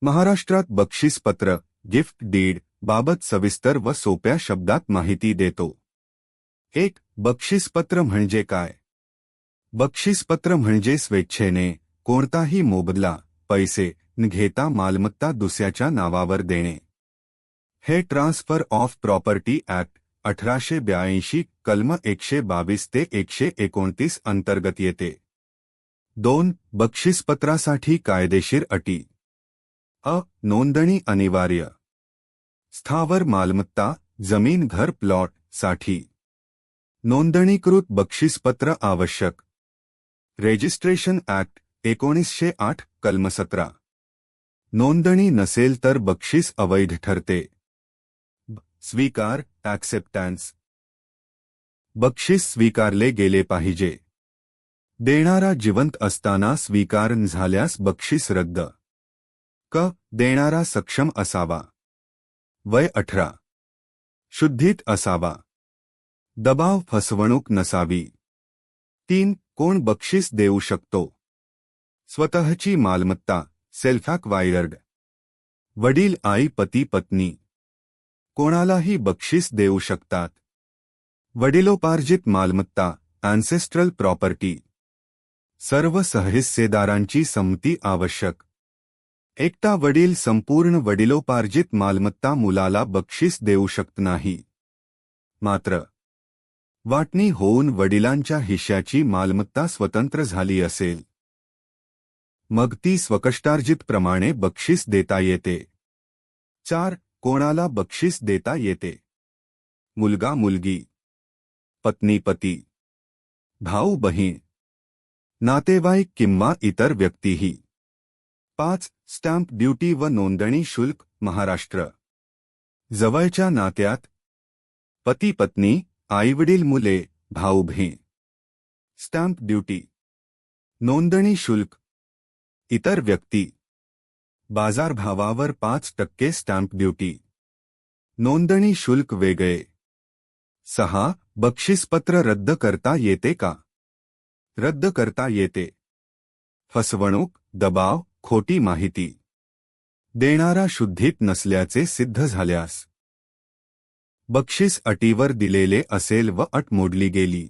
महाराष्ट्रात बक्षीसपत्र gift did बाबत सविस्तर व सोप्या शब्दात माहिती देतो। 1. बक्षीसपत्र म्हणजे काय? बक्षीसपत्र म्हणजे स्वेच्छेने कोणताही मोबदला पैसे न घेता मालमत्ता दुसऱ्याच्या नावावर देणे। हे ट्रान्सफर ऑफ प्रॉपर्टी ऍक्ट 1882 कलम 122 ते 129 अंतर्गत येते। 2. बक्षीसपत्रासाठी कायदेशीर अटी नोंदणी अनिवार्य। स्थावर मालमत्ता जमीन घर प्लॉट साठी नोंदणीकृत बक्षीसपत्र आवश्यक। रजिस्ट्रेशन ऍक्ट 1908 कलम 17 नोंदणी नसेल तर बक्षीस अवैध ठरते। स्वीकार ॲक्सेप्टन्स बक्षीस स्वीकारले गेले पाहिजे। देणारा जिवंत असताना स्वीकार न झाल्यास बक्षीस रद्द। देणारा सक्षम असावा। वय 18 शुद्धीत असावा। दबाव फसवणूक नसावी। 3. कोण बक्षीस देऊ शकतो? स्वतःची मालमत्ता सेल्फ ॲक्वायर्ड वडील आई पती पत्नी कोणालाही बक्षीस देऊ शकतात। वडिलोपार्जित मालमत्ता ॲन्सेस्ट्रल प्रॉपर्टी सर्व सहहिस्सेदारांची संमती आवश्यक। एकटा वडील संपूर्ण वडिलोपार्जित मालमत्ता मुलाला बक्षीस देऊ शकत नाही। मात्र वाटणी होऊन वडिलांच्या हिश्श्याची मालमत्ता स्वतंत्र झाली असेल मग ती स्वकष्टार्जित प्रमाणे बक्षीस देता येते। 4. कोणाला बक्षीस देता येते? मुलगा मुलगी पत्नी पती भाऊ बहीण नातेवाईक किंवा इतर व्यक्तीही। 5. स्टॅम्प ड्युटी व नोंदणी शुल्क महाराष्ट्र जवळच्या नात्यात पती पत्नी आईवडील मुले भाऊ बहीण स्टॅम्प ड्युटी नोंदणी शुल्क इतर व्यक्ती बाजारभावावर 5% स्टॅम्प ड्युटी नोंदणी शुल्क वेगळे। 6. बक्षीसपत्र रद्द करता येते का? रद्द करता येते। फसवणूक दबाव खोटी माहिती देणारा शुद्धीत नसल्याचे सिद्ध झाल्यास बक्षीस अटीवर दिलेले असेल व अट मोडली गेली